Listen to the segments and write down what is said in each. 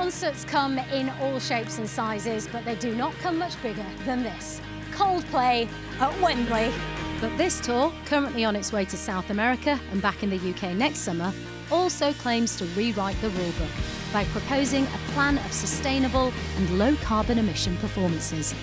Concerts come in all shapes and sizes, but they do not come much bigger than this. Coldplay at Wembley. But this tour, currently on its way to South America and back in the UK next summer, also claims to rewrite the rulebook by proposing a plan of sustainable and low-carbon emission performances.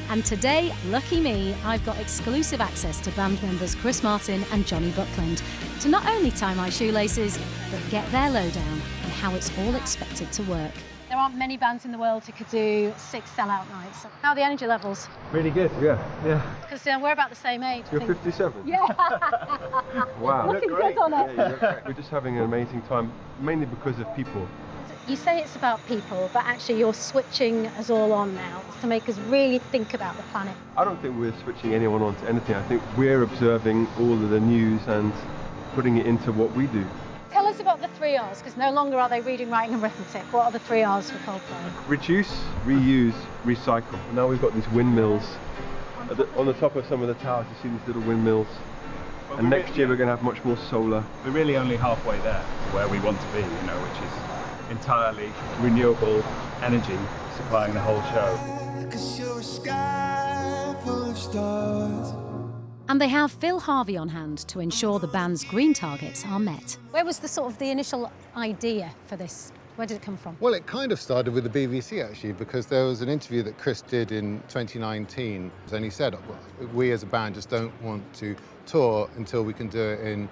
And today, lucky me, I've got exclusive access to band members Chris Martin and Jonny Buckland to not only tie my shoelaces, but get their lowdown on how it's all expected to work. There aren't many bands in the world who could do 6 sellout nights. How are the energy levels? Really good, yeah. Because we're about the same age. You're 57? Yeah. Wow. Looking good on it. Yeah, we're just having an amazing time, mainly because of people. You say it's about people, but actually you're switching us all on now to make us really think about the planet. I don't think we're switching anyone on to anything. I think we're observing all of the news and putting it into what we do. Tell us about the 3 R's, because no longer are they reading, writing and arithmetic. What are the 3 R's for Coldplay? Reduce, reuse, recycle. Now we've got these windmills. On the top of some of the towers, you see these little windmills. And next year we're going to have much more solar. We're really only halfway there to where we want to be, which is entirely renewable energy supplying the whole show. 'Cause you're a sky full of stars. And they have Phil Harvey on hand to ensure the band's green targets are met. Where was the initial idea for this? Where did it come from? Well, it kind of started with the BBC, actually, because there was an interview that Chris did in 2019, and he said, we as a band just don't want to tour until we can do it in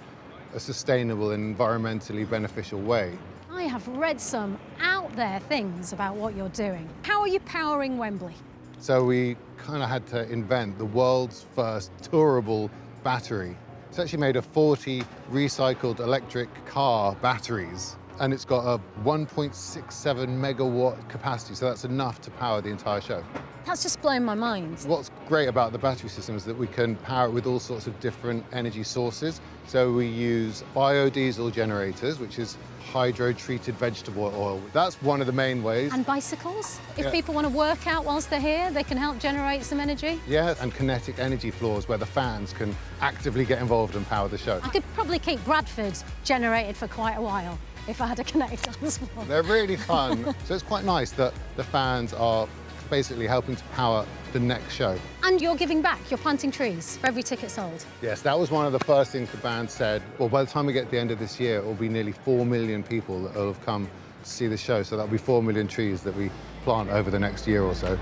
a sustainable and environmentally beneficial way. I have read some out there things about what you're doing. How are you powering Wembley? So we kind of had to invent the world's first tourable battery. It's actually made of 40 recycled electric car batteries, and it's got a 1.67 megawatt capacity, so that's enough to power the entire show. That's just blown my mind. What's great about the battery system is that we can power it with all sorts of different energy sources. So we use biodiesel generators, which is hydro-treated vegetable oil. That's one of the main ways. And bicycles? If people want to work out whilst they're here, they can help generate some energy? Yeah, and kinetic energy floors where the fans can actively get involved and power the show. I could probably keep Bradford generated for quite a while if I had a kinetic dance floor. They're really fun. So it's quite nice that the fans are basically helping to power the next show. And you're giving back, you're planting trees for every ticket sold. Yes, that was one of the first things the band said. Well, by the time we get to the end of this year, it will be nearly 4 million people that will have come to see the show. So that'll be 4 million trees that we plant over the next year or so.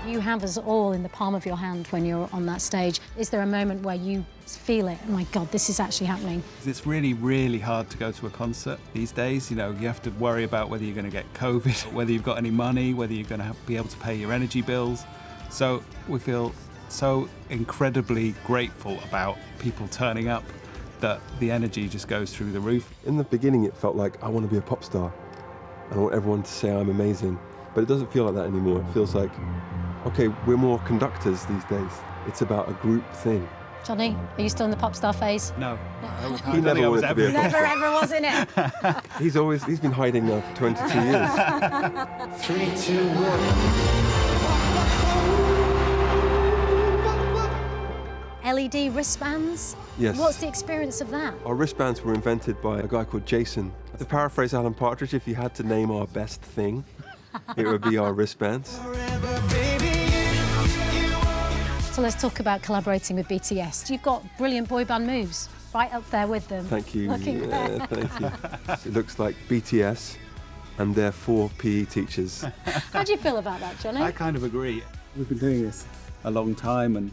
You have us all in the palm of your hand when you're on that stage. Is there a moment where you feel it? Oh my God, this is actually happening. It's really, really hard to go to a concert these days. You have to worry about whether you're going to get COVID, whether you've got any money, whether you're going to be able to pay your energy bills. So we feel so incredibly grateful about people turning up that the energy just goes through the roof. In the beginning it felt like I want to be a pop star and I want everyone to say I'm amazing, but it doesn't feel like that anymore. It feels like, okay, we're more conductors these days. It's about a group thing. Jonny, are you still in the pop star phase? No. He never wanted to be a pop Never star. ever was in it. He's been hiding now for 22 years. 3, 2, 1. LED wristbands? Yes. What's the experience of that? Our wristbands were invented by a guy called Jason. To paraphrase Alan Partridge, if you had to name our best thing, it would be our wristbands. So let's talk about collaborating with BTS. You've got brilliant boy band moves right up there with them. Thank you. Looking Yeah, thank you. It looks like BTS and their 4 PE teachers. How do you feel about that, Jonny? I kind of agree. We've been doing this a long time and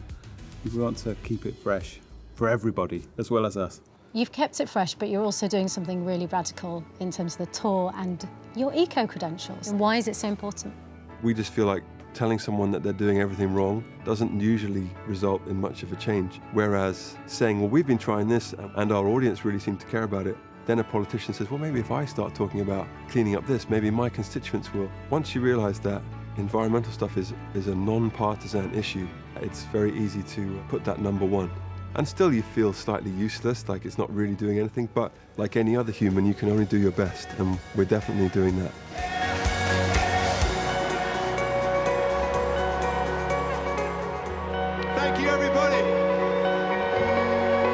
we want to keep it fresh for everybody as well as us. You've kept it fresh, but you're also doing something really radical in terms of the tour and your eco-credentials. And why is it so important? We just feel like telling someone that they're doing everything wrong doesn't usually result in much of a change. Whereas saying, well, we've been trying this and our audience really seem to care about it, then a politician says, well, maybe if I start talking about cleaning up this, maybe my constituents will. Once you realise that environmental stuff is a non-partisan issue, it's very easy to put that number one. And still you feel slightly useless, like it's not really doing anything, but like any other human, you can only do your best, and we're definitely doing that. Thank you, everybody.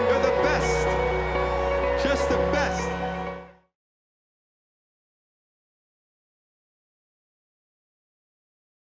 You're the best. just the best.